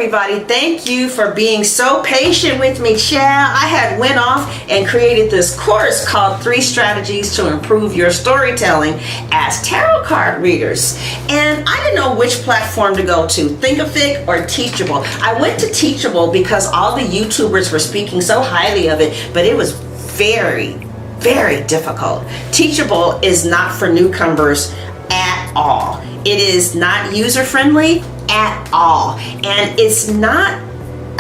everybody. Thank you for being so patient with me, child. I had went off and created this course called 3 Strategies to Improve Your Storytelling as Tarot Card Readers. And I didn't know which platform to go to, THINKIFIC or Teachable. I went to Teachable because all the YouTubers were speaking so highly of it, but it was very difficult. Teachable is not for newcomers at all. It is not user-friendly at all, and it's not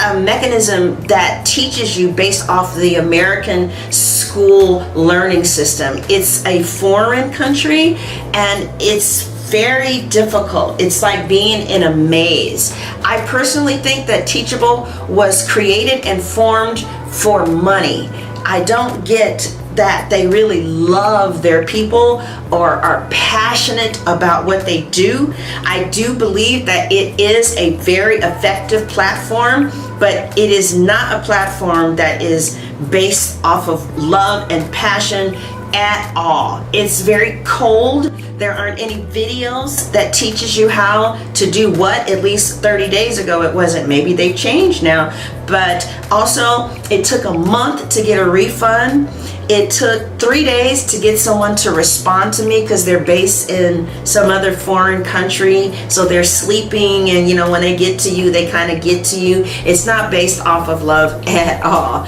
a mechanism that teaches you based off the American school learning system. It's a foreign country and it's very difficult. It's like being in a maze. I personally think that Teachable was created and formed for money. I don't get that they really love their people or are passionate about what they do. I do believe that it is a very effective platform, but it is not a platform that is based off of love and passion at all. It's very cold. There aren't any videos that teaches you how to do what. At least 30 days ago it wasn't. Maybe they've changed now. But also it took a month to get a refund. It took 3 days to get someone to respond to me because they're based in some other foreign country. So they're sleeping, and you know, when they get to you, they kind of get to you. It's not based off of love at all.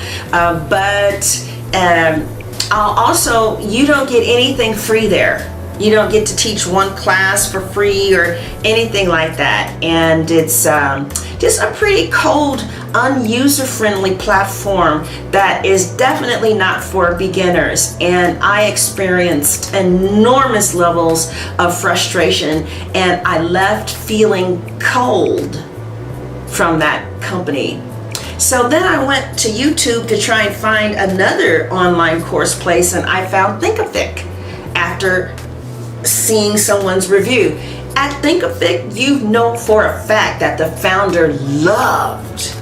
Also, you don't get anything free there. You don't get to teach one class for free or anything like that. And it's just a pretty cold, unuser-friendly platform that is definitely not for beginners. And I experienced enormous levels of frustration, and I left feeling cold from that company. So then I went to YouTube to try and find another online course place, and I found THINKIFIC after seeing someone's review. At THINKIFIC, you know for a fact that the founder loved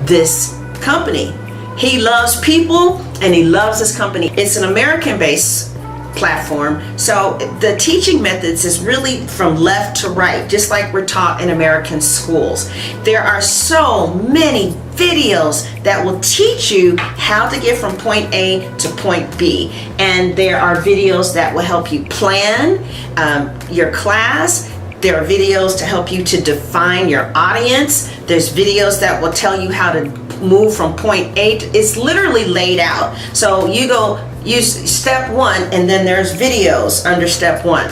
this company. He loves people and he loves this company. It's an American-based platform, so the teaching methods is really from left to right, just like we're taught in American schools. There are so many videos that will teach you how to get from point A to point B, and there are videos that will help you plan your class. There are videos to help you to define your audience. There's videos that will tell you how to move from point A to, it's literally laid out. So you go use step 1, and then there's videos under step 1.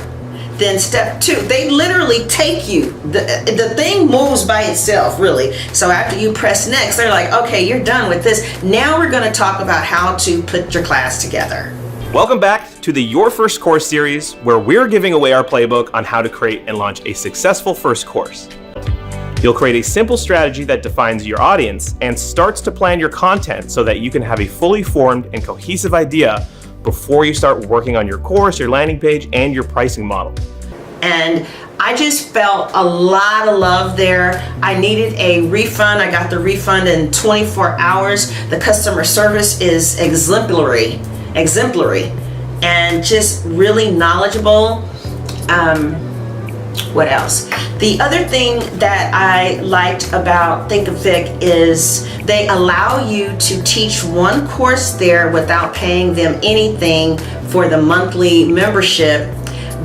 Then step 2, they literally take you. The thing moves by itself, really. So after you press next, they're like, okay, you're done with this. Now we're going to talk about how to put your class together. Welcome back to the Your First Course series, where we're giving away our playbook on how to create and launch a successful first course. You'll create a simple strategy that defines your audience and starts to plan your content so that you can have a fully formed and cohesive idea before you start working on your course, your landing page, and your pricing model. And I just felt a lot of love there. I needed a refund. I got the refund in 24 hours. The customer service is exemplary, and just really knowledgeable. What else? The other thing that I liked about THINKIFIC is they allow you to teach one course there without paying them anything for the monthly membership,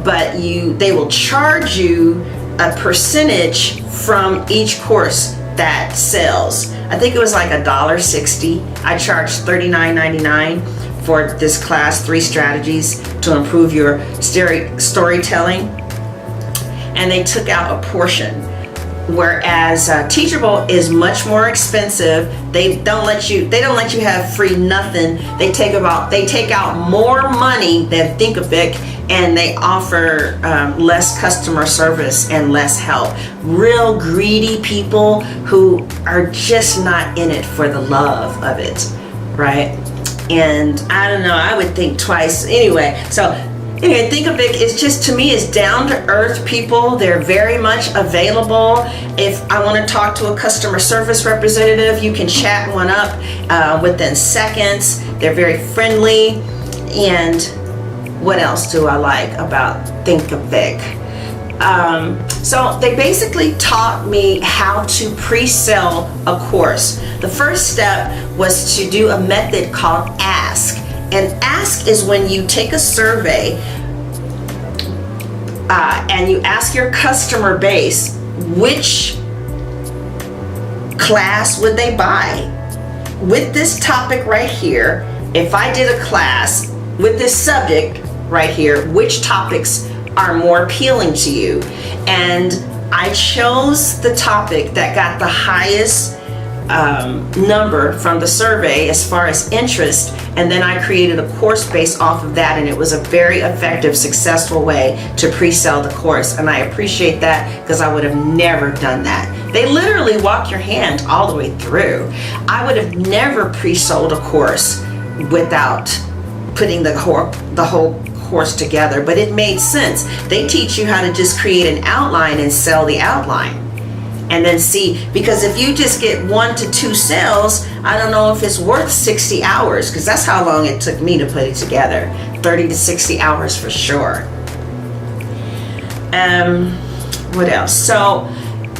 but they will charge you a percentage from each course that sells. I think it was like $1.60. I charged $39.99 for this class, 3 Strategies to Improve Your Storytelling. And they took out a portion, whereas Teachable is much more expensive. They don't let you have free nothing. They take out more money than THINKIFIC, and they offer less customer service and less help. Real greedy people who are just not in it for the love of it, right? And I don't know, I would think twice anyway. So anyway, THINKIFIC is just, to me, is down-to-earth people. They're very much available. If I want to talk to a customer service representative, you can chat one up within seconds. They're very friendly. And what else do I like about THINKIFIC? So they basically taught me how to pre-sell a course. The first step was to do a method called ask. And ask is when you take a survey and you ask your customer base which class would they buy. With this topic right here, if I did a class with this subject right here, which topics are more appealing to you? And I chose the topic that got the highest number from the survey as far as interest, and then I created a course based off of that, and it was a very effective, successful way to pre-sell the course, and I appreciate that because I would have never done that. They literally walk your hand all the way through. I would have never pre-sold a course without putting the whole course together, but it made sense. They teach you how to just create an outline and sell the outline. And then see, because if you just get 1 to 2 sales, I don't know if it's worth 60 hours, because that's how long it took me to put it together. 30 to 60 hours for sure. What else? So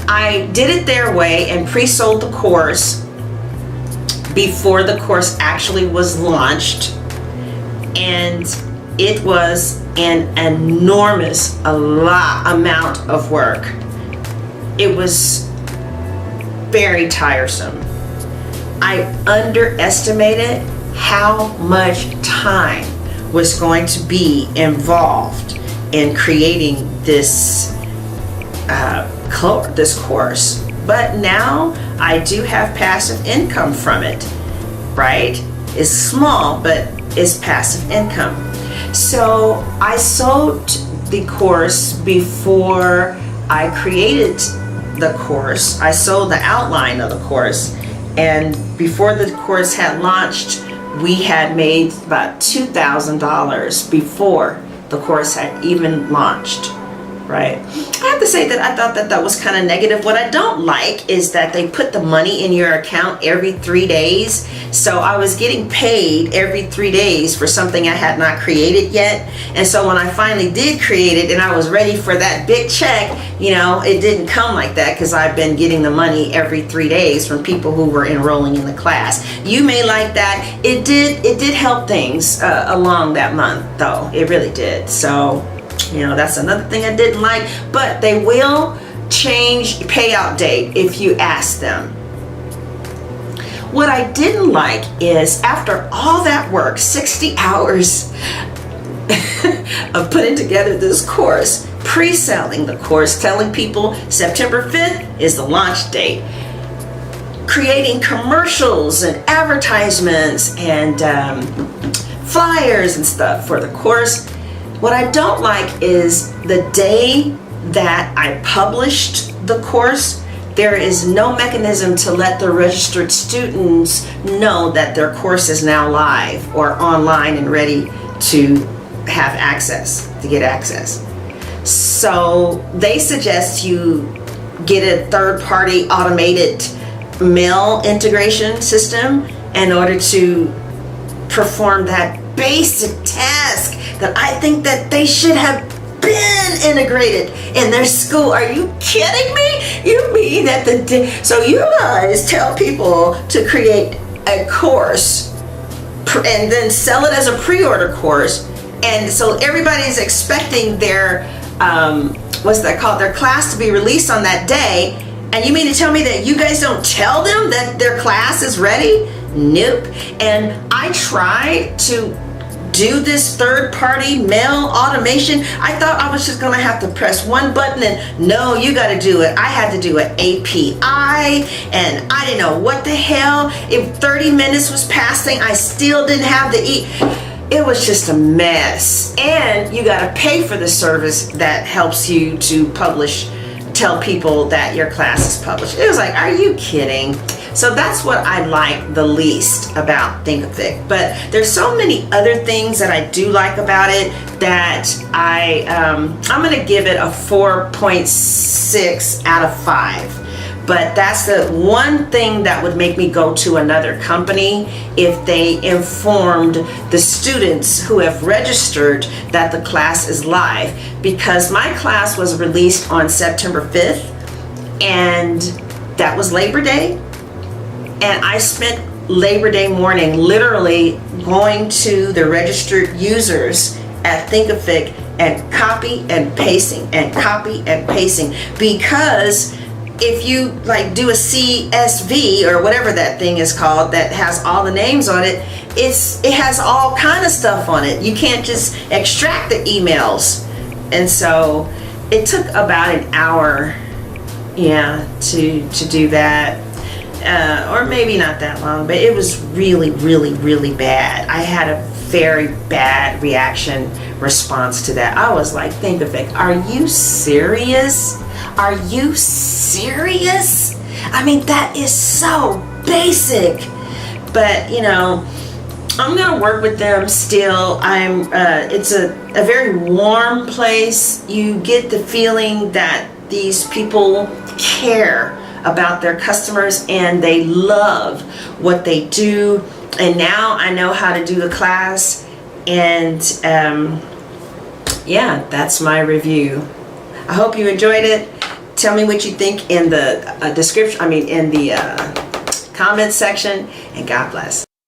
I did it their way and pre-sold the course before the course actually was launched. And it was an enormous amount of work. It was very tiresome. I underestimated how much time was going to be involved in creating this course. But now I do have passive income from it, right? It's small, but it's passive income. So I sold the course before I created the course. I sold the outline of the course, and before the course had launched, we had made about $2,000 before the course had even launched, right? I have to say that I thought that that was kind of negative. What I don't like is that they put the money in your account every 3 days. So I was getting paid every 3 days for something I had not created yet. And so when I finally did create it and I was ready for that big check, you know, it didn't come like that because I've been getting the money every 3 days from people who were enrolling in the class. You may like that. It did help things along that month, though. It really did. So, you know, that's another thing I didn't like, but they will change payout date if you ask them. What I didn't like is after all that work, 60 hours of putting together this course, pre-selling the course, telling people September 5th is the launch date, creating commercials and advertisements and flyers and stuff for the course. What I don't like is the day that I published the course, there is no mechanism to let the registered students know that their course is now live or online and ready to have access, to get access. So they suggest you get a third-party automated mail integration system in order to perform that basic task that I think that they should have been integrated in their school. Are you kidding me? You mean that so you guys tell people to create a course and then sell it as a pre-order course, and so everybody's expecting their what's that called, their class to be released on that day, and you mean to tell me that you guys don't tell them that their class is ready? Nope. And I tried to do this third-party mail automation. I thought I was just gonna have to press one button and no, you gotta do it. I had to do an API and I didn't know what the hell. If 30 minutes was passing, I still didn't have it was just a mess. And you gotta pay for the service that helps you to tell people that your class is published. It was like, are you kidding? So that's what I like the least about THINKIFIC. But there's so many other things that I do like about it that I'm gonna give it a 4.6 out of 5. But that's the one thing that would make me go to another company, if they informed the students who have registered that the class is live. Because my class was released on September 5th, and that was Labor Day. And I spent Labor Day morning literally going to the registered users at Thinkific and copy and pasting and copy and pasting, because if you like do a CSV or whatever that thing is called that has all the names on it, it has all kind of stuff on it. You can't just extract the emails. And so it took about an hour, to do that. Or maybe not that long, but it was really, really, really bad. I had a very bad response to that. I was like, Thinkific, are you serious? Are you serious? I mean, that is so basic. But I'm gonna work with them still. It's a very warm place. You get the feeling that these people care about their customers and they love what they do. And now I know how to do the class, and that's my review. I hope you enjoyed it. Tell me what you think in the in the comments section, and God bless.